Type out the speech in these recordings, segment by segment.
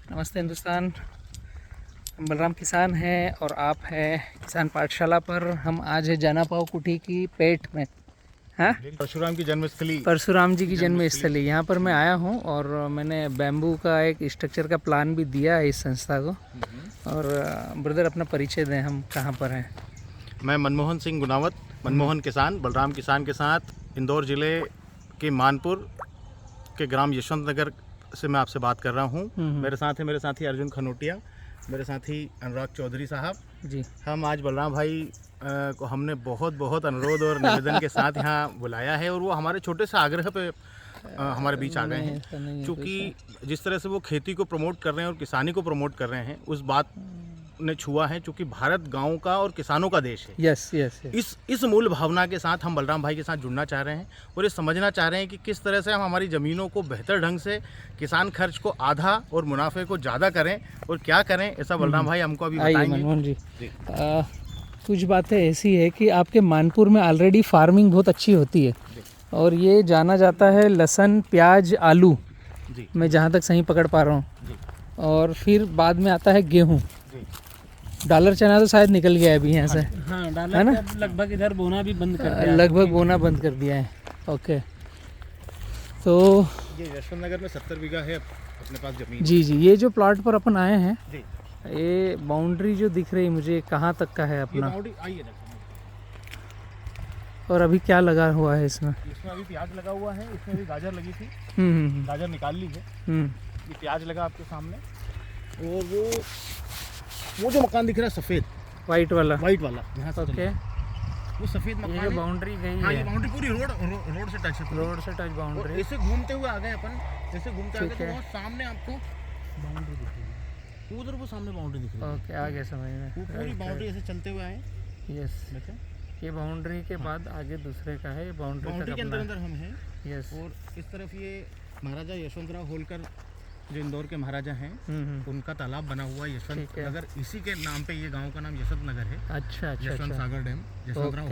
नमस्ते हिंदुस्तान। हम बलराम किसान हैं और आप हैं किसान पाठशाला पर। हम आज है जाना पाओ कुटी की पेट में, हाँ, परशुराम की जन्मस्थली, परशुराम जी की जन्मस्थली। यहाँ पर मैं आया हूँ और मैंने बैम्बू का एक स्ट्रक्चर का प्लान भी दिया है इस संस्था को। और ब्रदर अपना परिचय दें, हम कहाँ पर हैं? मैं मनमोहन सिंह गुनावत, मनमोहन किसान, बलराम किसान के साथ इंदौर ज़िले के मानपुर के ग्राम यशवंत नगर से मैं आपसे बात कर रहा हूँ। मेरे साथ है मेरे साथी अर्जुन खनोटिया, मेरे साथी अनुराग चौधरी साहब जी। हम आज बलराम भाई को हमने बहुत अनुरोध और निवेदन के साथ यहाँ बुलाया है और वो हमारे छोटे से आग्रह पे हमारे बीच आ गए हैं, क्योंकि जिस तरह से वो खेती को प्रमोट कर रहे हैं और किसानी को प्रमोट कर रहे हैं उस बात ने छुआ है, क्योंकि भारत गाँव का और किसानों का देश है। Yes yes. इस मूल भावना के साथ हम बलराम भाई के साथ जुड़ना चाह रहे हैं और ये समझना चाह रहे हैं कि किस तरह से हम हमारी ज़मीनों को बेहतर ढंग से किसान खर्च को आधा और मुनाफे को ज़्यादा करें और क्या करें, ऐसा बलराम भाई हमको अभी बताएंगे। मनमोहन जी, कुछ बातें ऐसी है कि आपके मानपुर में ऑलरेडी फार्मिंग बहुत अच्छी होती है और ये जाना जाता है लहसुन, प्याज, आलू जी, मैं जहाँ तक सही पकड़ पा रहा हूँ। और फिर बाद में आता है गेहूँ। डॉलर चना तो शायद निकल गया है अभी यहाँ से, हाँ, डॉलर है ना? लगभग इधर बोना भी बंद कर दिया, लगभग बोना बंद कर दिया है। ओके, तो ये यशवंत नगर में 70 बीघा है अपने पास जमीन। जी जी, ये जो प्लॉट पर अपन आए हैं, जी, ये बाउंड्री जो दिख रही है मुझे, कहाँ तक का है ये अपना? बाउंड्री आइए ना। और अभी क्या लगा हुआ है इसमें? इसमें अभी प्याज लगा हुआ है, इसमें भी गाजर लगी थी, हम्म। गाजर निकाल ली है। ये प्याज लगा आपके सामने और वो जो मकान दिख रहा है सफ़ेद वाइट वाला, यहाँ से ओके, वो सफ़ेद ये मकान जो है। बाउंड्री गई हाँ, ये है, बाउंड्री पूरी रोड से टच है, रोड से टच और बाउंड्री। ऐसे घूमते हुए आ गए अपन, जैसे घूमते आ गए ठीक तो है। वहाँ सामने आपको बाउंड्री दिखेगी, उधर वो सामने बाउंड्री दिख रही है। ओके, आ गया समझ में। वो पूरी बाउंड्री ऐसे चलते हुए आए। यस, देखो ये बाउंड्री के बाद आगे दूसरे का है, ये बाउंड्री बाउंड्री के अंदर हम हैं। यस। और इस तरफ ये महाराजा यशवंतराव होलकर जो इंदौर के महाराजा हैं, उनका तालाब बना हुआ है यशवंत ठीक है। नगर, इसी के नाम पे ये गांव का नाम यशवंत नगर है। अच्छा अच्छा यशवंत अच्छा, सागर डैम, यशवंतराव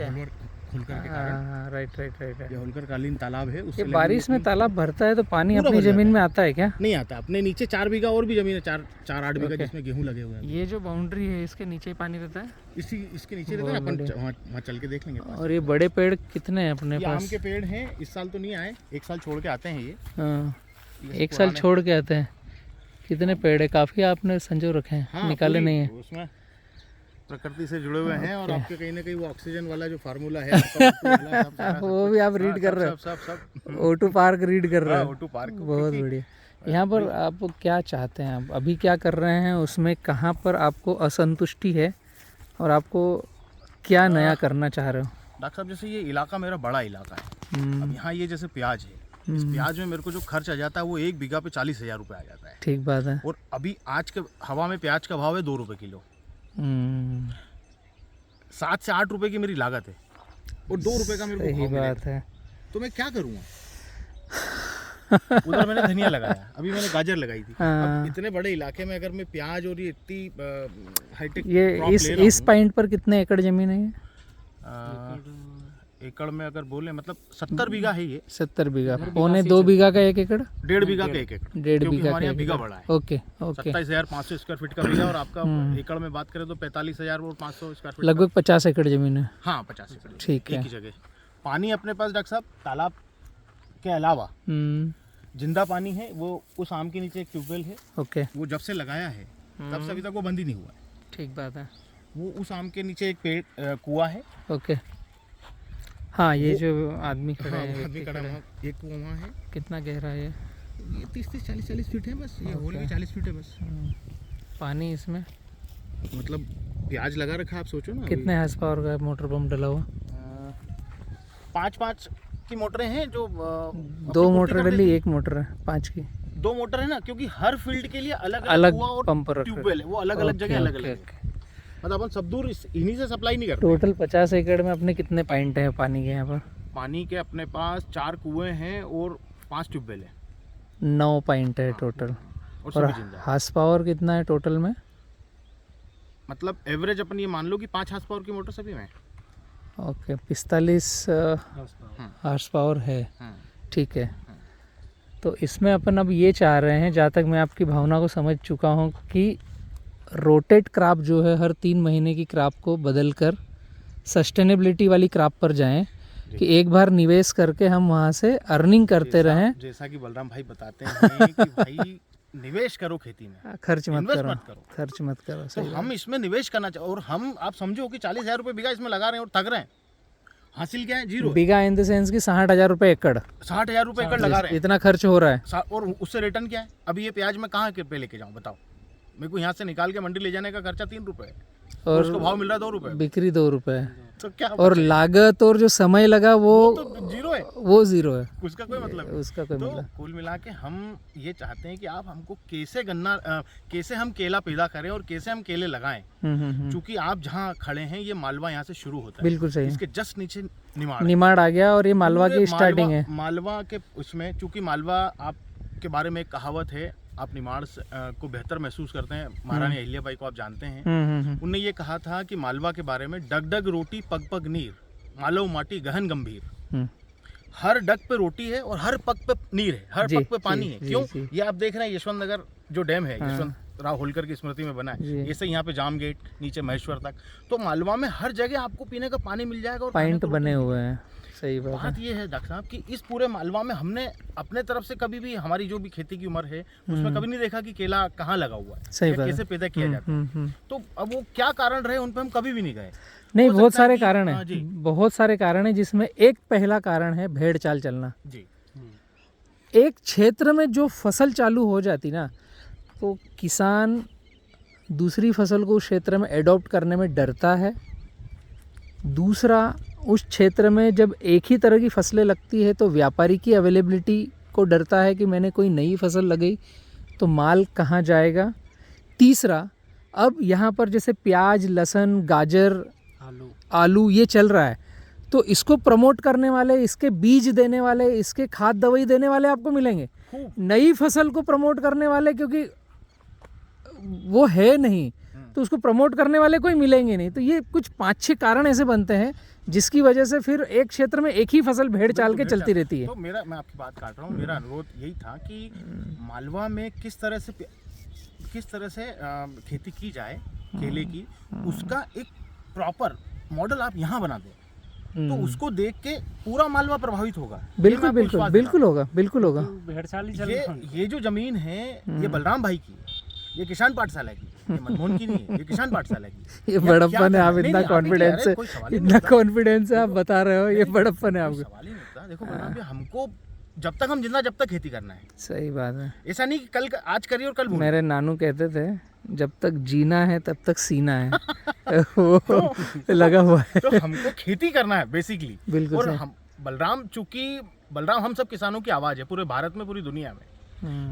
होलकर के कारण हाँ, राइट राइट राइट। ये होलकर कालीन तालाब है। ये उससे बारिश में तालाब भरता है तो पानी पूरा अपनी भर जाता जमीन है। में आता है क्या? नहीं आता, अपने नीचे 4 बीघा और भी जमीन है, 4-8 बीघा, ओके। जिसमें गेहूं लगे हुए हैं। ये जो बाउंड्री है इसके नीचे ही पानी रहता है? इसके नीचे रहता है, अपन वहाँ चल के देख लेंगे पास। और ये बड़े पेड़ कितने हैं अपने ये आम पास? के पेड़ हैं, इस साल तो नहीं आए, एक साल छोड़ के आते हैं ये। हाँ, ये एक साल पुराने- छोड़ के आते हैं। कितने पेड़ है? काफ़ी आपने संजो रखे हैं, हाँ, निकाले पूरी नहीं है? उसमें प्रकृति से जुड़े हुए हैं और ओके। आपके कहीं ना कहीं वो ऑक्सीजन वाला जो फार्मूला है आपका, वाला सब सारा, वो भी आप रीड कर रहे हो? सब O2 पार्क रीड कर रहे हो? O2 पार्क बहुत बढ़िया। यहाँ पर आप क्या चाहते हैं? आप अभी क्या कर रहे हैं उसमें, कहाँ पर आपको असंतुष्टि है और आपको क्या नया करना चाह रहे हो? डॉक्टर साहब, जैसे ये इलाका मेरा बड़ा इलाका है, अब यहाँ ये जैसे प्याज है, इस प्याज में मेरे को जो खर्च आ जाता है वो 1 बीघा पे 40,000 रुपये आ जाता है। ठीक बात है। और अभी आज के हवा में प्याज का भाव है 2 रुपये किलो, 7 से 8 रुपए की मेरी लागत है और 2 रुपए का मेरे को सही भाव मिलेगा। बात है। तो मैं क्या करूँगा? उधर मैंने धनिया लगाया, अभी मैंने गाजर लगाई थी। हाँ। अब इतने बड़े इलाके में अगर मैं प्याज और ये इतनी हाईटेक ये क्रॉप ले रहा इस हूँ, पॉइंट पर कितने एकड़ जमीन है? एकड़ में अगर बोले मतलब 70 बीघा है ये, 70 बीघा, पौने 2 बीघा का 1 एकड़, 1.5 बीघा का 1 एकड़, 1.5 क्योंकि बीघा हमारे का यहाँ 1 बीघा एकड़। बड़ा है। ओके ओके, 27,500 स्क्वायर फीट का बीघा और आपका एकड़ में बात करें तो 45,000 और 500 स्क्वायर फीट लगभग 50 एकड़ जमीन है। का। हाँ, 50 एकड़ ठीक है। एक ही जगह। पानी अपने पास डॉक्टर साहब तालाब के अलावा जिंदा पानी है, वो उस आम के नीचे एक ट्यूबवेल है, ओके, वो जब से लगाया है तब से अभी तक वो बंद ही नहीं हुआ है। ठीक बात है। वो उस आम के नीचे एक पेड़ कुआं है। ओके, हाँ, ये जो आदमी खड़ा हाँ, है, वो आदमी व्यक्ति खड़ा खड़ा है, एक कुआं वहाँ है, कितना गहरा है ये? ये 30-40 फीट है बस, ये होल भी 40 फीट है बस। पानी इसमें मतलब प्याज लगा रखा है, आप सोचो ना। कितने हार्स पावर का मोटर पंप डला हुआ? 5-5 की मोटरें हैं जो 2 मोटर डली, 1 मोटर है 5 की? 2 मोटर है ना, क्योंकि हर फील्ड के लिए अलग अलग कुआं और पंप रख ट्यूबवेल है, वो अलग अलग जगह अलग अलग है। मतलब अपन सब दूर इन्हीं से सप्लाई नहीं करते। टोटल 50 एकड़ में अपने कितने पॉइंट हैं पानी के यहाँ पर? पानी के अपने पास 4 कुएं हैं और 5 ट्यूबवेल है 9 पॉइंट है टोटल। और और सभी जिंदा है। हार्स पावर कितना है टोटल में? मतलब एवरेज अपन ये मान लो कि 5 हार्स पावर की मोटर सभी में। ओके, 45 हार्स पावर है, ठीक है। तो इसमें अपन अब ये चाह रहे हैं, जहाँ तक मैं आपकी भावना को समझ चुका हूँ, कि रोटेट क्रॉप जो है हर 3 महीने की क्रॉप को बदल कर सस्टेनेबिलिटी वाली क्रॉप पर जाएं, कि एक बार निवेश करके हम वहाँ से अर्निंग करते रहें। जैसा कि बलराम भाई बताते हैं कि भाई निवेश करो खेती में, खर्च मत इन्वेस्ट करो, मत करो। खर्च मत करो। तो सही हम इसमें निवेश करना चाहिए, और हम आप समझो कि 40,000 रुपये बीघा इसमें लगा रहे हैं और थक रहे हैं, हासिल क्या है? Zero. Bigha in the sense की 60,000 रुपये एकड़, 60,000 रुपये एकड़ लगा रहे हैं, इतना खर्च हो रहा है। और उससे रिटर्न क्या है? अभी ये प्याज मैं कहाँ पे लेके जाऊँ बताओ? मेरे को यहाँ से निकाल के मंडी ले जाने का खर्चा 3 रुपये है, और उसको भाव मिल रहा है 2 रुपये, बिक्री 2 रुपये, तो क्या? और लागत और जो समय लगा वो तो जीरो है, वो जीरो है, उसका कोई मतलब नहीं। उसका कोई तो मतलब। कुल मिला के हम ये चाहते हैं कि आप हमको कैसे हम केला पैदा करें और कैसे हम केले लगाएं। क्योंकि आप जहाँ खड़े हैं ये मालवा यहाँ से शुरू होता है, बिल्कुल सही। इसके जस्ट नीचे निमाड़ आ गया, और ये मालवा की स्टार्टिंग है। मालवा के उसमें, चूंकि मालवा आपके बारे में एक कहावत है, आप निमाड़ को बेहतर महसूस करते हैं, महारानी अहिल्याबाई को आप जानते हैं। उनने ये कहा था कि मालवा के बारे में, डग डग रोटी पग पग नीर, मालव माटी गहन गंभीर। हर डग पे रोटी है और हर पग पे नीर है, हर पग पे पानी है। क्यों? ये आप देख रहे हैं यशवंत नगर जो डैम है, यशवंत राव होलकर की स्मृति में बना है, ऐसे यहाँ पे जाम गेट, नीचे महेश्वर तक, तो मालवा में हर जगह आपको पीने का पानी मिल जाएगा और पॉइंट बने हुए हैं। सही बात ये है डॉक्टर साहब कि इस पूरे मालवा में हमने अपने तरफ से कभी भी, हमारी जो भी खेती की उम्र है उसमें कभी नहीं देखा कि केला कहाँ लगा हुआ है, सही बात, कैसे पैदा किया जाता है। तो अब वो क्या कारण रहे उन पे हम कभी भी नहीं गए। नहीं, बहुत सारे कारण हैं, बहुत सारे कारण हैं, जिसमें एक पहला कारण है भेड़ चाल चलना जी। एक क्षेत्र में जो फसल चालू हो जाती ना, तो किसान दूसरी फसल को उस क्षेत्र में एडॉप्ट करने में डरता है। दूसरा, उस क्षेत्र में जब एक ही तरह की फसलें लगती है तो व्यापारी की अवेलेबिलिटी को डरता है कि मैंने कोई नई फसल लगाई तो माल कहाँ जाएगा। तीसरा, अब यहाँ पर जैसे प्याज, लहसुन, गाजर, आलू ये चल रहा है, तो इसको प्रमोट करने वाले, इसके बीज देने वाले, इसके खाद दवाई देने वाले आपको मिलेंगे। नई फसल को प्रमोट करने वाले, क्योंकि वो है नहीं, तो उसको प्रमोट करने वाले कोई मिलेंगे नहीं। तो ये कुछ 5-6 कारण ऐसे बनते हैं जिसकी वजह से फिर एक क्षेत्र में एक ही फसल भेड़ चाल के चलती रहती है। तो मैं आपकी बात काट रहा हूँ, मेरा अनुरोध यही था कि मालवा में किस तरह से खेती की जाए केले की, उसका एक प्रॉपर मॉडल आप यहाँ बना दें, तो उसको देख के पूरा मालवा प्रभावित होगा। बिल्कुल बिल्कुल बिल्कुल होगा, बिल्कुल होगा। ये जो जमीन है ये बलराम भाई की, ये किसान पाठशाला की, ये मनमोहन की नहीं है, ये किसान पाठशाला की। ये बड़प्पन है, आप इतना कॉन्फिडेंस है आप बता रहे हो, ये बड़प्पन है आपको। सवाल ही नहीं होता। देखो बलराम भाई, हमको जब तक हम जिंदा, जब तक खेती करना है। सही बात है, ऐसा नहीं कि कल आज करिए और कल भूल। मेरे नानू कहते थे जब तक जीना है तब तक सीना है। वो लगा हुआ है। तो हमको खेती करना है बेसिकली। बिल्कुल। और हम चूंकि बलराम हम सब किसानों की आवाज़ है पूरे भारत में, पूरी दुनिया में।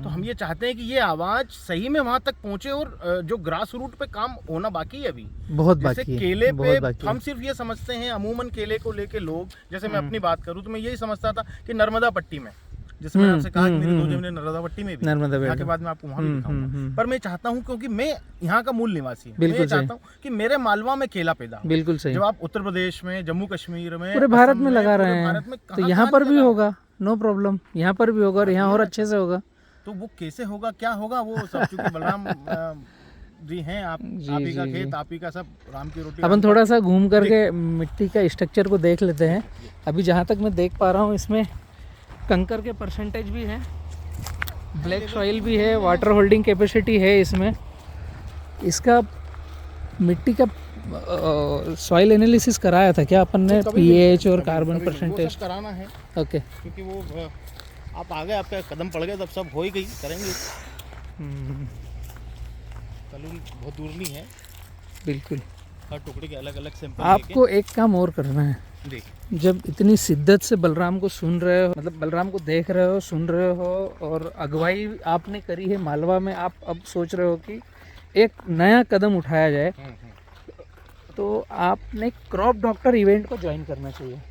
तो हम ये चाहते हैं कि ये आवाज़ सही में वहाँ तक पहुँचे, और जो ग्रास रूट पे काम होना बाकी है अभी, बहुत बाकी है। केले पे हम सिर्फ ये समझते हैं, अमूमन केले को लेके लोग, जैसे मैं अपनी बात करूँ तो मैं यही समझता था कि नर्मदा पट्टी में, जैसे मैंने आपसे कहा कि मेरी 2 जमीनें नर्मदा पट्टी में भी, यहाँ के बाद मैं आपको वहाँ भी दिखाऊंगा। पर मैं चाहता हूँ, क्योंकि मैं यहाँ का मूल निवासी हूँ, मैं चाहता हूँ कि मेरे मालवा में केला पैदा हो। बिल्कुल सही। जब आप उत्तर प्रदेश में, जम्मू कश्मीर में, पूरे भारत में लगा रहे हैं, तो यहाँ पर भी होगा, नो प्रॉब्लम, यहाँ पर भी होगा, और यहाँ और अच्छे से होगा। तो वो कैसे होगा, क्या होगा, वो सब चूंकि बलराम जी हैं, आप ही का खेत, आप ही का सब, राम की रोटी। अपन थोड़ा सा घूम करके मिट्टी का स्ट्रक्चर को देख लेते हैं। अभी जहाँ तक मैं देख पा रहा हूँ, इसमें कंकर के परसेंटेज भी है, ब्लैक सॉइल भी है, वाटर होल्डिंग कैपेसिटी है इसमें। इसका मिट्टी का सॉइल एनालिसिस कराया था क्या अपन ने? पीएच और कार्बन परसेंटेज कराना है। ओके, क्योंकि वो आप आ गए, आपका कदम पड़ गए, तब सब हो ही गई, करेंगे। कलून बहुत दूर नहीं है। बिल्कुल, हर टुकड़े के अलग अलग सैंपल। आपको एक काम और करना है, जब इतनी शिद्दत से बलराम को सुन रहे हो, मतलब बलराम को देख रहे हो, सुन रहे हो, और अगुवाई आपने करी है मालवा में, आप अब सोच रहे हो कि एक नया कदम उठाया जाए, तो आपने क्रॉप डॉक्टर इवेंट को ज्वाइन करना चाहिए।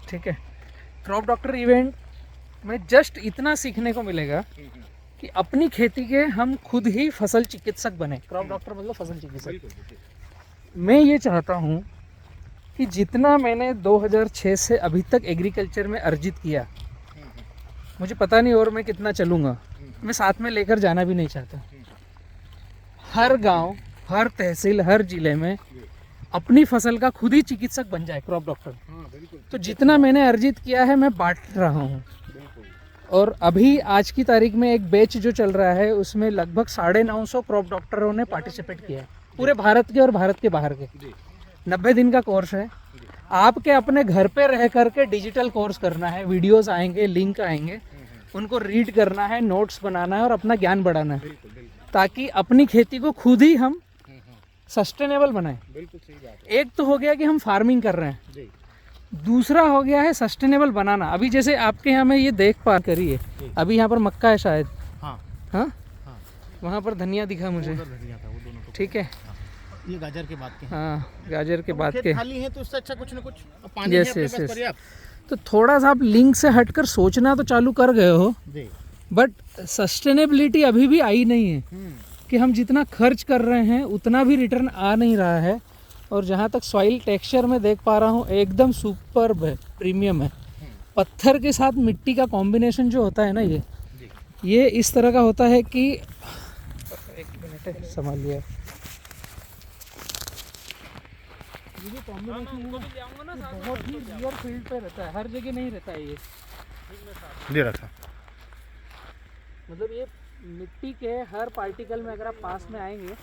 ठीक है, क्रॉप डॉक्टर इवेंट में जस्ट इतना सीखने को मिलेगा कि अपनी खेती के हम खुद ही फसल चिकित्सक बने। क्रॉप डॉक्टर मतलब फसल चिकित्सक। मैं ये चाहता हूँ कि जितना मैंने 2006 से अभी तक एग्रीकल्चर में अर्जित किया, मुझे पता नहीं और मैं कितना चलूँगा, मैं साथ में लेकर जाना भी नहीं चाहता। हर गांव, हर तहसील, हर जिले में अपनी फसल का खुद ही चिकित्सक बन जाए क्रॉप डॉक्टर। तो जितना मैंने अर्जित किया है मैं बांट रहा हूँ। और अभी आज की तारीख में एक बैच जो चल रहा है उसमें लगभग 950 क्रॉप डॉक्टरों ने पार्टिसिपेट किया है, पूरे भारत के और भारत के बाहर के। 90 दिन का कोर्स है। आपके अपने घर पे रह करके डिजिटल कोर्स करना है, वीडियोस आएंगे, लिंक आएंगे, उनको रीड करना है, नोट्स बनाना है और अपना ज्ञान बढ़ाना है, ताकि अपनी खेती को खुद ही हम सस्टेनेबल बनाएं। एक तो हो गया कि हम फार्मिंग कर रहे हैं, दूसरा हो गया है सस्टेनेबल बनाना। अभी जैसे आपके यहाँ में ये देख पा करिए, अभी यहाँ पर मक्का है शायद, हाँ, वहाँ पर धनिया दिखा मुझे, ठीक है, ये गाजर के बाद के, हाँ गाजर के बाद के खाली है तो उससे अच्छा कुछ ना कुछ पानी यस है यस अपने पास यस। पर्याप्त। तो थोड़ा सा आप लिंक से हटकर सोचना तो चालू कर गए हो, बट सस्टेनेबिलिटी अभी भी आई नहीं है कि हम जितना खर्च कर रहे हैं उतना भी रिटर्न आ नहीं रहा है। और जहाँ तक सॉइल टेक्सचर में देख पा रहा हूँ एकदम सुपर्ब है, प्रीमियम है। पत्थर के साथ मिट्टी का कॉम्बिनेशन जो होता है ना, ये इस तरह का होता है कि, एक मिनट है, संभाल लिया, ये जो कॉम्बिनेशन है ना, ये बहुत ही रियर फील्ड पे रहता है, हर जगह नहीं रहता है ये। दे रखा, मतलब ये मिट्टी के हर पार्टिकल में अगर आप पास में आएंगे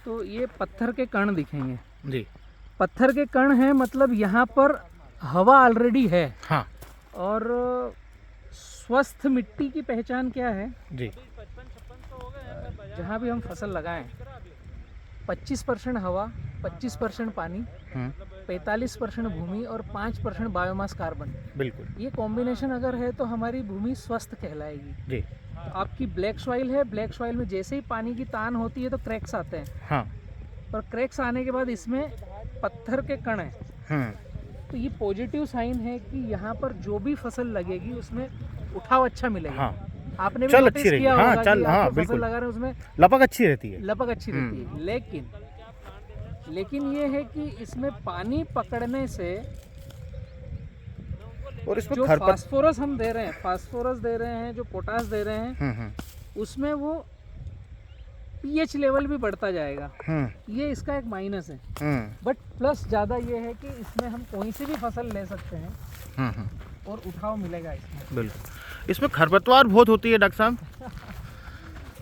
तो ये पत्थर के कण दिखेंगे जी। पत्थर के कण हैं, मतलब यहाँ पर हवा ऑलरेडी है। हाँ और स्वस्थ मिट्टी की पहचान क्या है जी। जहाँ भी हम फसल लगाएं 25% हवा, 25% पानी, 45% भूमि और 5% बायोमास कार्बन। बिल्कुल, ये कॉम्बिनेशन अगर है तो हमारी भूमि स्वस्थ कहलाएगी। जी। तो आपकी ब्लैक सॉइल है, ब्लैक सॉइल में जैसे ही पानी की तान होती है तो क्रैक्स आते हैं, हाँ, और क्रैक्स आने के बाद इसमें पत्थर के कण हैं। तो ये पॉजिटिव साइन है कि यहाँ पर जो भी फसल लगेगी उसमें उठाव अच्छा मिलेगा। हाँ, आपने भी चल नोटिस अच्छी रहेगी, किया हाँ, होगा चल, कि हाँ, आप जो फसल बिल्कुल। लगा रहे हैं उसमें लपक अच्छी रहती है। लपक अच्छी रहती है। लेकिन ये है कि इसमें पानी पकड़ने से और इसमें जो खरपत, फास्फोरस हम दे रहे हैं, फास्फोरस दे रहे हैं, जो पोटास दे रहे हैं, उसमें वो पीएच लेवल भी बढ़ता जाएगा। ये इसका एक माइनस है। बट प्लस ज़्यादा ये है कि इसमें हम कोई सी भी फसल ले सकते हैं और उठाव मिलेगा इसमें। बिल्कुल। इसमें खरपतवार बहुत होती है डॉक्टर साहब।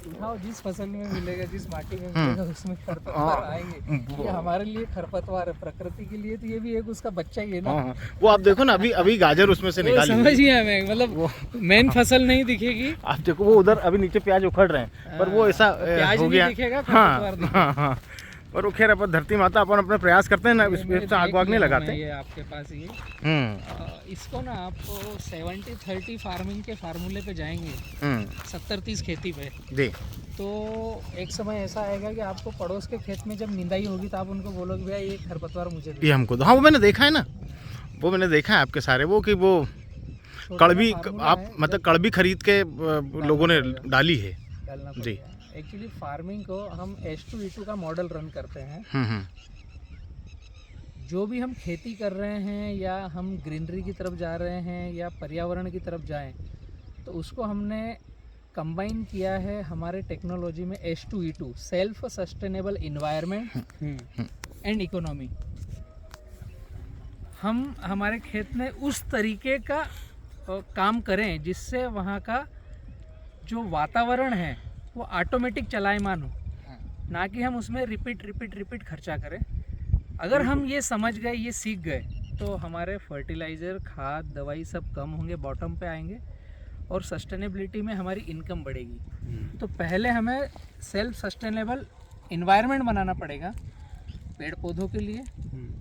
उठाव जिस फसल में मिलेगा, जिस माटी में मिलेगा, उसमें खरपतवार आएंगे। ये हमारे लिए खरपतवार है, प्रकृति के लिए तो ये भी एक उसका बच्चा ही है ना। वो आप देखो ना, अभी गाजर उसमें से निकाली, समझिए हमें, मतलब मेन फसल नहीं दिखेगी। आप देखो वो उधर अभी नीचे प्याज उखड़ रहे हैं, पर वो ऐसा प्याज हो नहीं गया। दिखेगा, हाँ खरपतवार दिखेगा। हाँ, पर वो खैर अपन धरती माता अपन अपने प्रयास करते हैं ना, इसमें आग वाग नहीं लगाते। ये आपके पास ये इसको ना आप 70-30 फार्मिंग के फार्मूले पे जाएंगे, 70-30 खेती पे, जी। तो एक समय ऐसा आएगा कि आपको पड़ोस के खेत में जब निंदाई होगी तो आप उनको बोलोगे भैया ये खरपतवार मुझे दो। ये हमको तो, हाँ वो मैंने देखा है ना, वो मैंने देखा है आपके सारे वो, कि वो कड़वी, आप मतलब कड़वी खरीद के लोगों ने डाली है डालना जी। पड़ेगा। एक्चुअली फार्मिंग को हम H2E2 का मॉडल रन करते हैं। जो भी हम खेती कर रहे हैं या हम ग्रीनरी की तरफ जा रहे हैं या पर्यावरण की तरफ जाएं, तो उसको हमने कंबाइन किया है हमारे टेक्नोलॉजी में H2E2, self sustainable environment and economy. हम हमारे खेत में उस तरीके का काम करें जिससे वहाँ का जो वातावरण है वो ऑटोमेटिक चलायमान हो, ना कि हम उसमें रिपीट खर्चा करें। अगर हम ये समझ गए, ये सीख गए, तो हमारे फर्टिलाइज़र, खाद, दवाई सब कम होंगे, बॉटम पे आएंगे और सस्टेनेबिलिटी में हमारी इनकम बढ़ेगी। तो पहले हमें सेल्फ सस्टेनेबल इन्वायरमेंट बनाना पड़ेगा, पेड़ पौधों के लिए,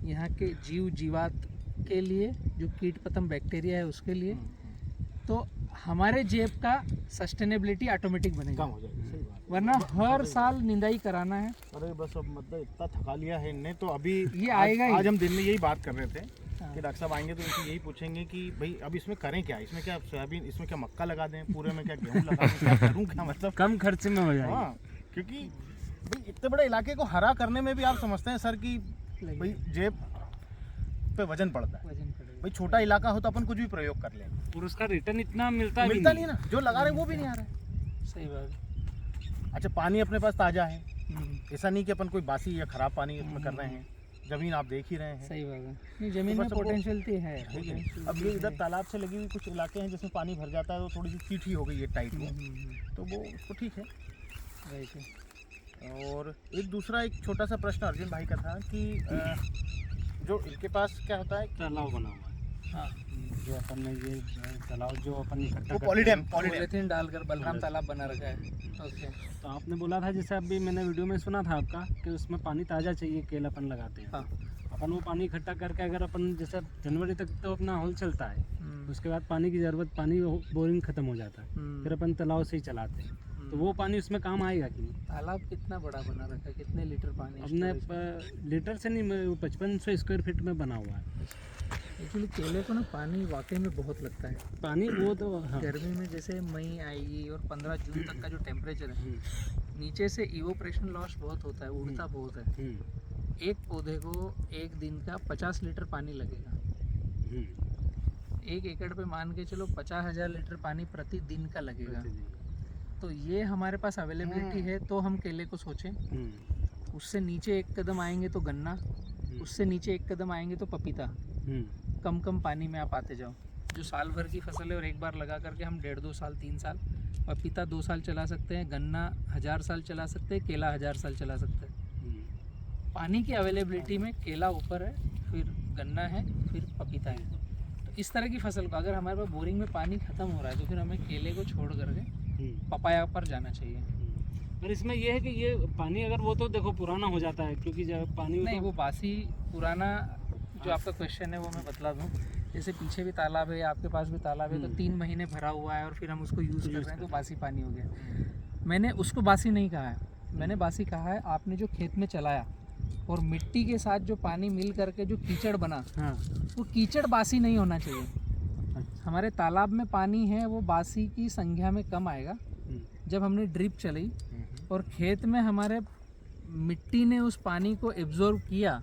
यहाँ के जीव जीवात के लिए, जो कीट पतंग बैक्टीरिया है उसके लिए। तो हमारे जेब का सस्टेनेबिलिटी ऑटोमेटिक बनेगा, वरना हर साल निंदाई कराना है। अरे बस अब मतलब इतना थका लिया है इनने, तो अभी ये आएगा ही। आज हम दिन में यही बात कर रहे थे कि डॉक्टर साहब आएंगे तो इनसे यही पूछेंगे कि भाई अब इसमें करें क्या, इसमें क्या सोयाबीन, इसमें क्या मक्का लगा दें, पूरे में क्या गेहूँ लगा दें, क्या करूँ, क्या मतलब कम खर्चे में हो जाएगा। हाँ, क्योंकि भाई इतने बड़े इलाके को हरा करने में भी आप समझते हैं सर कि भाई जेब पे वजन पड़ता है। भाई भाई छोटा इलाका हो तो अपन कुछ भी प्रयोग कर लें, और उसका रिटर्न इतना मिलता नहीं ना, जो लगा रहे वो भी नहीं आ रहा है। सही बात। अच्छा पानी अपने पास ताज़ा है, ऐसा नहीं कि अपन कोई बासी या खराब पानी इसमें कर रहे हैं, ज़मीन आप देख ही रहे हैं। सही बात है, नहीं जमीन में पोटेंशियलिटी है। अब ये इधर तालाब से लगी हुई कुछ इलाके हैं जिसमें पानी भर जाता है तो थोड़ी सी कीठी हो गई है टाइट में, तो वो उसको ठीक है। राइट है। और एक दूसरा एक छोटा सा प्रश्न अर्जुन भाई का था कि जो इनके पास क्या होता है, तालाब बना हुआ है। हाँ, जो अपन ने ये तालाब जो अपन इकट्ठा वो करते पॉलीडैम हैं। पॉलीथीन डालकर बलराम तालाब बना रखा है। ओके। तो आपने बोला था, जैसे अभी मैंने वीडियो में सुना था आपका, कि उसमें पानी ताज़ा चाहिए, केल अपन लगाते हैं। हाँ। अपन वो पानी इकट्ठा करके अगर अपन जैसे जनवरी तक तो अपना हॉल चलता है, उसके बाद पानी की ज़रूरत, पानी बोरिंग ख़त्म हो जाता है, फिर अपन तालाब से ही चलाते हैं, तो वो पानी उसमें काम आएगा कि नहीं? तालाब कितना बड़ा बना रखा है, कितने लीटर पानी? अपने लीटर से नहीं, 5500 स्क्वायर फीट में बना हुआ है। एक्चुअली केले को ना पानी वाकई में बहुत लगता है पानी वो तो हाँ। गर्मी में जैसे मई आएगी और 15 जून तक का जो टेम्परेचर है, नीचे से इवोप्रेशन लॉस बहुत होता है, उड़ता बहुत है। एक पौधे को एक दिन का 50 लीटर पानी लगेगा। 1 एकड़ पे मान के चलो 50,000 लीटर पानी प्रतिदिन का लगेगा। तो ये हमारे पास अवेलेबिलिटी है तो हम केले को सोचें। उससे नीचे एक कदम आएंगे तो गन्ना, उससे नीचे एक कदम आएंगे तो पपीता। कम कम पानी में आप आते जाओ। जो साल भर की फसल है और एक बार लगा करके हम 1.5-2 साल 3 साल, पपीता 2 साल चला सकते हैं, गन्ना 1000 साल चला सकते हैं, केला 1000 साल चला सकते हैं। पानी की अवेलेबिलिटी में केला ऊपर है, फिर गन्ना है, फिर पपीता है। तो इस तरह की फसल को अगर हमारे पास बोरिंग में पानी ख़त्म हो रहा है तो फिर हमें केले को छोड़ करके पपाया पर जाना चाहिए। पर इसमें यह है कि ये पानी अगर वो तो देखो पुराना हो जाता है, क्योंकि जब पानी नहीं वो बासी पुराना, जो आपका क्वेश्चन है वो मैं बतला दूं। जैसे पीछे भी तालाब है, आपके पास भी तालाब है, तो 3 महीने भरा हुआ है और फिर हम उसको यूज़ कर रहे हैं तो बासी पानी हो गया। मैंने उसको बासी नहीं कहा है, मैंने बासी कहा है आपने जो खेत में चलाया और मिट्टी के साथ जो पानी मिल करके जो कीचड़ बना, हाँ। वो कीचड़ बासी नहीं होना चाहिए। हमारे तालाब में पानी है वो बासी की संख्या में कम आएगा जब हमने ड्रिप चलाई और खेत में हमारे मिट्टी ने उस पानी को एब्जॉर्ब किया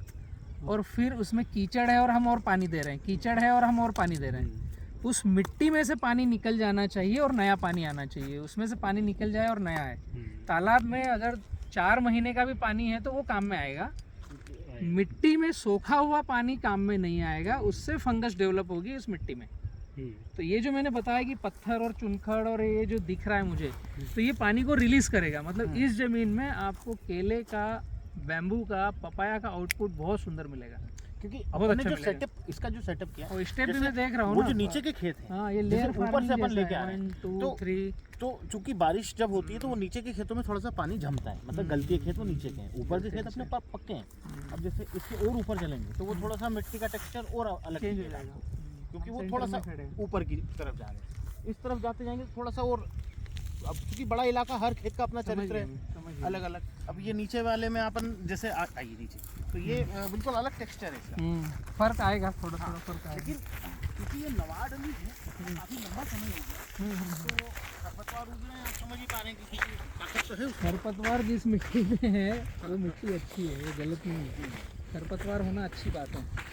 और फिर उसमें कीचड़ है और हम और पानी दे रहे हैं, कीचड़ है और हम और पानी दे रहे हैं। उस मिट्टी में से पानी निकल जाना चाहिए और नया पानी आना चाहिए, उसमें से पानी निकल जाए और नया है। तालाब में अगर 4 महीने का भी पानी है तो वो काम में आएगा, मिट्टी में सोखा हुआ पानी काम में नहीं आएगा, उससे फंगस डेवलप होगी उस मिट्टी में। तो ये जो मैंने बताया कि पत्थर और चुनखड़ और ये जो दिख रहा है मुझे, तो ये पानी को रिलीज करेगा। मतलब इस जमीन में आपको केले का, बैम्बू का, पपाया का आउटपुट बहुत सुंदर मिलेगा, क्योंकि बहुत अपने अच्छा जो मिलेगा। सेटअप, इसका जो सेटअप किया है, और स्टेप भी जैसे मैं देख रहा हूँ वो ना, जो नीचे के खेत हैं, हाँ ये जैसे लेयर ऊपर से अपन लेके आ रहे हैं, 1 2 तो 3 तो चूंकि बारिश जब होती है तो वो नीचे के खेतों में थोड़ा सा पानी जमता है, मतलब गलती के खेत वो नीचे के हैं, ऊपर के खेत अपने पक्के हैं। अब जैसे इसके और ऊपर चलेंगे तो वो थोड़ा सा मिट्टी का टेक्सचर और अलग चेंज हो दिखेगा, जाएगा क्योंकि वो थोड़ा सा ऊपर की तरफ जा रहे हैं। इस तरफ जाते जाएंगे तो थोड़ा सा और, अब क्योंकि बड़ा इलाका, हर खेत का अपना चरित्र है अलग अलग। अब ये नीचे वाले में अपन जैसे आइए नीचे, तो ये बिल्कुल अलग टेक्सचर है इसका, फर्क आएगा, थोड़ा थोड़ा फर्क आएगा। लेकिन क्योंकि ये नवा डली है, काफ़ी लंबा समय हो गया, तो खरपतवार उग रहे हैं, आप समझ ही पा रहे हैं कि ताकत तो है उसमें। खरपतवार जिस मिट्टी में है वो मिट्टी अच्छी है, ये गलत नहीं है, खरपतवार होना अच्छी बात है।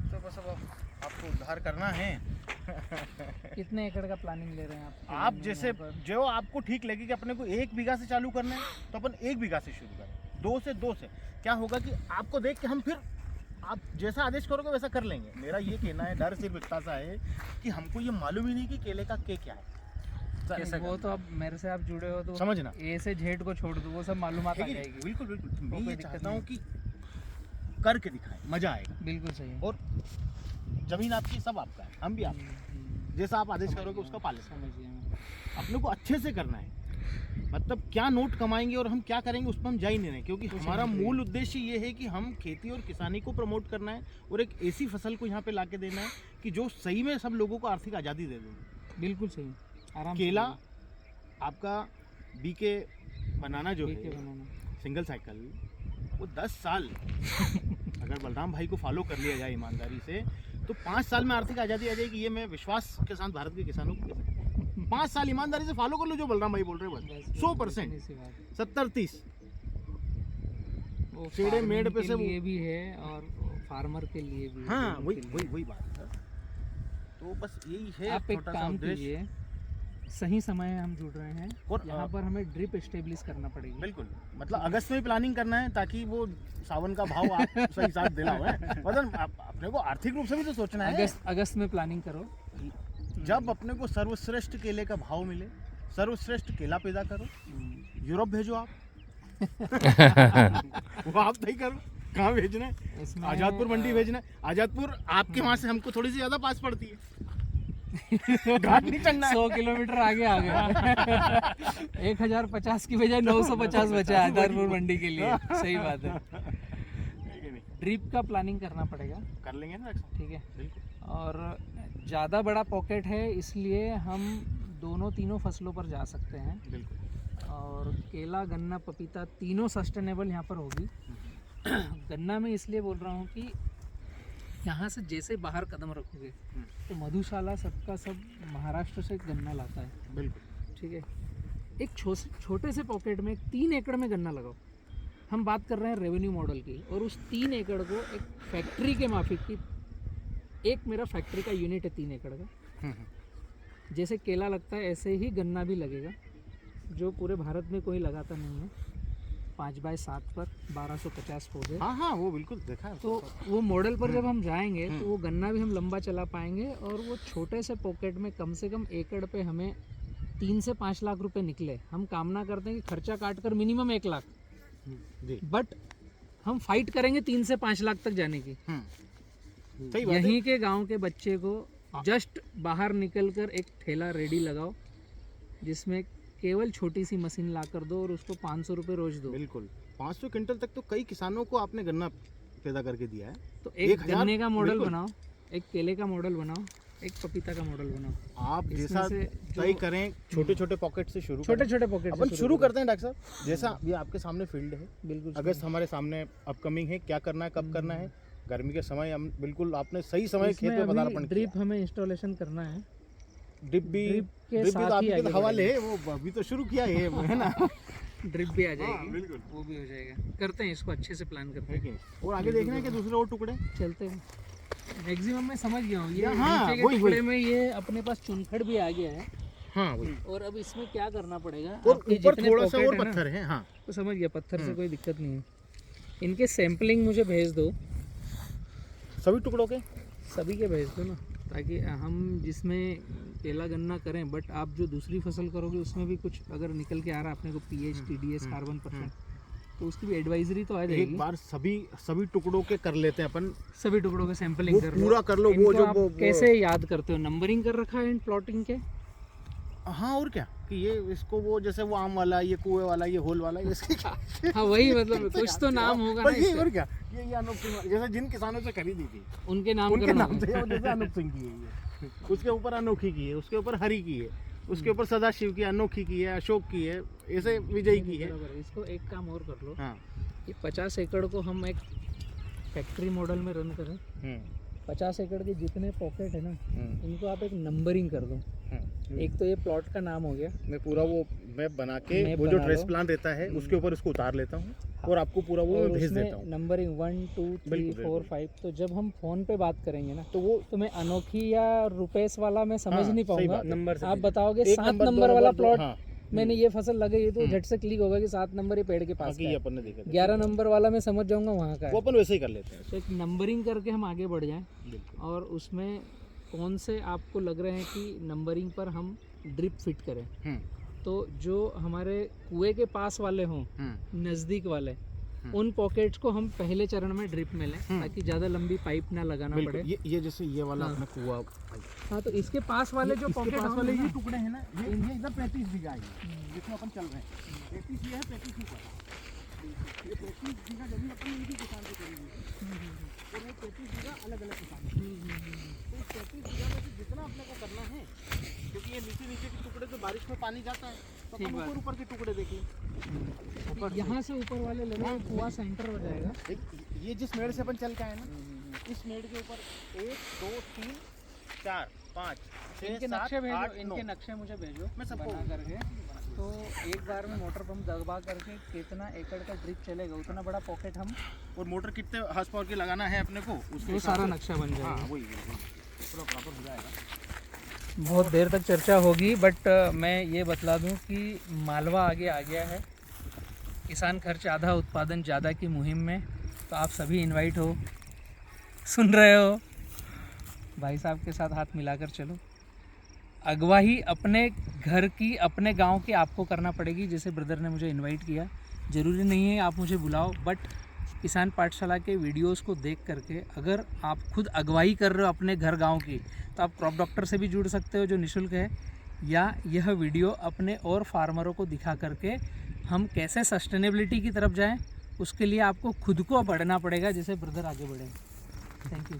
तो बस अब आपको उद्धार करना है। कितने एकड़ का प्लानिंग ले रहे हैं आप जैसे जो आपको ठीक लगे कि अपने को 1 बीघा से चालू करना है तो अपन 1 बीघा से शुरू करें, 2 से क्या होगा कि आपको देख के हम फिर आप जैसा आदेश करोगे वैसा कर लेंगे। मेरा ये कहना है, डर सिर्फ इतना सा है कि हमको ये मालूम ही नहीं कि केले का क्या है। कैसा वो तो अब मेरे से आप जुड़े हो तो समझना, ए से जेड को छोड़ दो, वो सब मालूमात आ जाएगी। बिल्कुल बिल्कुल, मैं कोई ये दिक्कत चाहता नहीं। हूँ कि करके दिखाएं, मजा आएगा। बिल्कुल सही है। और जमीन आपकी, सब आपका है, हम भी आपका, जैसा आप आदेश करोगे उसका पालन। समझिए मैं। अपने को अच्छे से करना है, मतलब क्या नोट कमाएंगे और हम क्या करेंगे उस पर हम जा ही नहीं रहे, क्योंकि हमारा मूल उद्देश्य ये है कि हम खेती और किसानी को प्रमोट करना है और एक ऐसी फसल को यहाँ पे लाके देना है कि जो सही में सब लोगों को आर्थिक आज़ादी दे दें। बिल्कुल सही, आराम। केला आपका बीके बनाना जो बीके है बनाना, सिंगल साइकिल, वो 10 साल अगर बलराम भाई को फॉलो कर लिया जाए ईमानदारी से तो 5 साल में आर्थिक आज़ादी आ जाएगी। ये मैं विश्वास के साथ भारत के किसानों को 5 साल ईमानदारी से फॉलो कर लो जो बलराम भाई बोल रहे हैं, बस 100%, 70-30 वो टेढ़े मेढ़ पे से ये भी है और फार्मर के लिए भी, हाँ दोनों वही के लिए। वही वही बात है। तो बस यही है आप एक छोटा सा काम उद्देश्य। कीजिए, सही समय हम जुड़ रहे हैं, और यहाँ पर हमें ड्रिप एस्टेब्लिश करना पड़ेगी। बिल्कुल, मतलब अगस्त में प्लानिंग करना है ताकि वो सावन का भाव आप सही साथ दिलाओ है। मतलब अपने को आर्थिक रूप से भी तो सोचना है। अगस्त में प्लानिंग करो। जब अपने को सर्वश्रेष्ठ केले का भाव मिले, सर्वश्रेष्ठ केला पैदा करो, यूरोप भेजो आप। वो आप तय करो कहाँ भेजना है। इसमें आजादपुर मंडी भेजना है। आजादपुर आपके वहाँ से हमको थोड़ी सी ज्यादा पास पड़ती है। घाट नहीं चढ़ना है। 100 किलोमीटर आगे आ गया। 1050 की बजाय 950 बचा है आजादपुर मंडी के लिए। सही बात है। ड्रिप का प्लानिंग करना पड़ेगा, कर लेंगे ना अक्सर। ठीक है। बिल्कुल। और ज़्यादा बड़ा पॉकेट है, इसलिए हम दोनों तीनों फसलों पर जा सकते हैं। बिल्कुल। और केला, गन्ना, पपीता तीनों सस्टेनेबल यहाँ पर होगी। गन्ना में इसलिए बोल रहा हूँ कि यहाँ से जैसे बाहर कदम रखोगे तो मधुशाला सबका सब महाराष्ट्र से गन्ना लाता है। बिल्कुल। ठीक है। एक छोटे से पॉकेट में 3 एकड़ में गन्ना लगाओ। हम बात कर रहे हैं रेवेन्यू मॉडल की, और उस 3 एकड़ को एक फैक्ट्री के माफिक की, एक मेरा फैक्ट्री का यूनिट है 3 एकड़ का। जैसे केला लगता है ऐसे ही गन्ना भी लगेगा, जो पूरे भारत में कोई लगाता नहीं है। 5x7 पर 1250 पौधे। हाँ हाँ वो बिल्कुल देखा है। तो वो मॉडल पर जब हम जाएंगे तो वो गन्ना भी हम लंबा चला पाएंगे, और वो छोटे से पॉकेट में कम से कम एकड़ पे हमें 3 से 5 लाख रुपए निकले। हम कामना करते हैं कि खर्चा काट कर मिनिमम 1 लाख, जी। बट हम फाइट करेंगे 3 से 5 लाख तक जाने की। सही बात है। यहीं के गांव के बच्चे को जस्ट बाहर निकलकर एक ठेला रेडी लगाओ, जिसमें केवल छोटी सी मशीन ला कर दो और उसको 500 रुपये रोज दो। बिल्कुल। 500 क्विंटल तक तो कई किसानों को आपने गन्ना पैदा करके दिया है। तो एक 1000 गन्ने का मॉडल बिल्कुल। बनाओ, एक केले का मॉडल बनाओ, एक पपीता का मॉडल बनाओ। आप इसमें जैसा से तय जो- करें, छोटे छोटे पॉकेट से शुरू छोटे करें। छोटे पॉकेट अपन शुरू करते हैं डॉक्टर साहब। जैसा ये आपके सामने फील्ड है, बिल्कुल। अगस्त हमारे सामने अपकमिंग है, क्या करना है, कब करना है, गर्मी के समय हम बिल्कुल आपने सही समय खेत में पदार्पण ड्रिप किया। हमें इंस्टॉलेशन करना है। ड्रिप भी ड्रिप के ड्रिप भी साथ तो ही आपके आगे तो हवाले है, वो अभी तो शुरू किया है है ना। ड्रिप भी आ जाएगी। हाँ, बिल्कुल। वो भी हो जाएगा। करते हैं इसको अच्छे से प्लान करते है हैं। कि नहीं? और आगे देखना है कि दूसरे और टुकड़े। चलते हैं। मैक्सिमम मैं समझ गया हूँ ये हाँ, नीचे के वही, टुकड़े वही। में ये अपने पास चुनखड़ भी आ गया है। हाँ वही। और अब इसमें क्या करना पड़ेगा, और आपके ऊपर जितने थोड़ा सा pocket और है ना, पत्थर है। हाँ तो समझ गया, पत्थर से कोई दिक्कत नहीं है। इनके सैंपलिंग मुझे भेज दो, सभी टुकड़ों के। सभी के भेज दो ना, ताकि हम जिसमें केला गन्ना करें, बट आप जो दूसरी फसल करोगे उसमें भी कुछ अगर निकल के आ रहा है अपने को पीएच, टीडीएस, कार्बन परसेंट, तो उसकी भी एडवाइजरी तो आ जाएगी। एक बार सभी टुकड़ों के कर लेते हैं अपन। सभी टुकड़ों का सैंपलिंग वो कर पूरा कर लो। वो इनको जो आप वो कैसे याद करते हो? नंबरिंग कर रखा है इन प्लॉटिंग के? हाँ और क्या कि ये इसको वो जैसे वो आम वाला, ये कुएं वाला, ये होल वाला, इसके हाँ वही, मतलब कुछ तो नाम होगा ना पर ये इसके। और क्या, ये अनूप सिंह जैसे जिन किसानों से खरीदी थी उनके नाम उनके करो नाम ना। से, वो जैसे अनूप सिंह की है ये, उसके ऊपर अनोखी की है, उसके ऊपर हरि की है, उसके ऊपर सदाशिव की, अनोखी की है, अशोक की है, ऐसे विजय की है। बराबर है। इसको एक काम और कर लो, हाँ। ये 50 एकड़ को हम एक फैक्ट्री मॉडल में रन करें। 50 एकड़ के जितने पॉकेट है ना, इनको आप एक नंबरिंग कर दो। एक तो ये प्लॉट का नाम हो गया। मैं पूरा वो मैप बना के मैप वो जो बना ट्रेस लो। प्लान रहता है उसके ऊपर उसको उतार लेता हूँ और आपको पूरा वो और मैं भेज उसमें देता हूँ। नंबरिंग 1 2 3 बिल्कुल, 4 5। तो जब हम फोन पे बात करेंगे ना, तो वो तो मैं अनोखी या रुपेश वाला मैं समझ हाँ, नहीं सही पाऊंगा। बात है। नंबर से आप भेज- बताओगे एक 7 नंबर, दो नंबर वाला दो- प्लॉट हाँ, मैंने ये फसल लगाई, तो झट से क्लिक होगा कि 7 नंबर ये पेड़ के पास बाकी का ये है। अपन ने देखा था। 11 नंबर वाला मैं समझ जाऊंगा वहाँ का वो है। अपन वैसे ही कर लेते हैं। तो एक नंबरिंग करके हम आगे बढ़ जाएं, बिल्कुल। और उसमें कौन से आपको लग रहे हैं कि नंबरिंग पर हम ड्रिप फिट करें। तो जो हमारे कुएं के पास वाले हों, नज़दीक वाले, उन पॉकेट्स को हम पहले चरण में ड्रिप में लें, ताकि ज़्यादा लंबी पाइप ना लगाना बिल्कुल। पड़े। ये जैसे ये वाला हाँ। अपना कुआ, हाँ, तो इसके पास वाले जो इसके पॉकेट पास होंगे वाले ना, ये टुकड़े हैं ना, ये इधर 35 बीघा है जिसमें अपन चल रहे हैं। 35 ये है, 35 ऊपर। ये 35 बीघा जमीन अपन इनकी किसान से खरीदी है और वो 35 बीघा अलग अलग किसान से। तो इस 35 बीघा में से जितना अपने को करना है, क्योंकि ये नीचे के टुकड़े तो बारिश में पानी जाता है, तो ठीक अपन बात। ऊपर के टुकड़े देख लें। यहाँ से ऊपर वाले ले लो, कुआं सेंटर हो जाएगा। ये जिस मेड़ से अपन चल के आए ना, इस मेड़ के ऊपर 1 2 3 4 5 6 इनके 7 नक्शे भेजो, 8 9। इनके नक्शे मुझे भेजो, मैं सबको बना करके। तो एक बार में मोटर पंप दबा करके कितना एकड़ का ड्रिप चलेगा, उतना बड़ा पॉकेट हम और मोटर कितने हॉर्स पावर की लगाना है अपने को, उसके वो हिसाब सारा से- नक्शा बन हाँ जाएगा। वही पूरा प्रॉपर हो जाएगा। बहुत देर तक चर्चा होगी, बट मैं ये बतला दूं कि मालवा आगे आ गया है किसान खर्च आधा उत्पादन ज़्यादा की मुहिम में। तो आप सभी इनवाइट हो, सुन रहे हो, भाई साहब के साथ हाथ मिलाकर चलो। अगवाही अपने घर की, अपने गांव की आपको करना पड़ेगी। जैसे ब्रदर ने मुझे इनवाइट किया, ज़रूरी नहीं है आप मुझे बुलाओ, बट किसान पाठशाला के वीडियोस को देख करके अगर आप खुद अगवाई कर रहे हो अपने घर गांव की, तो आप क्रॉप डॉक्टर से भी जुड़ सकते हो जो निःशुल्क है, या यह वीडियो अपने और फार्मरों को दिखा करके हम कैसे सस्टेनेबिलिटी की तरफ जाएं, उसके लिए आपको खुद को बढ़ना पड़ेगा, जैसे ब्रदर आगे बढ़े। Thank you.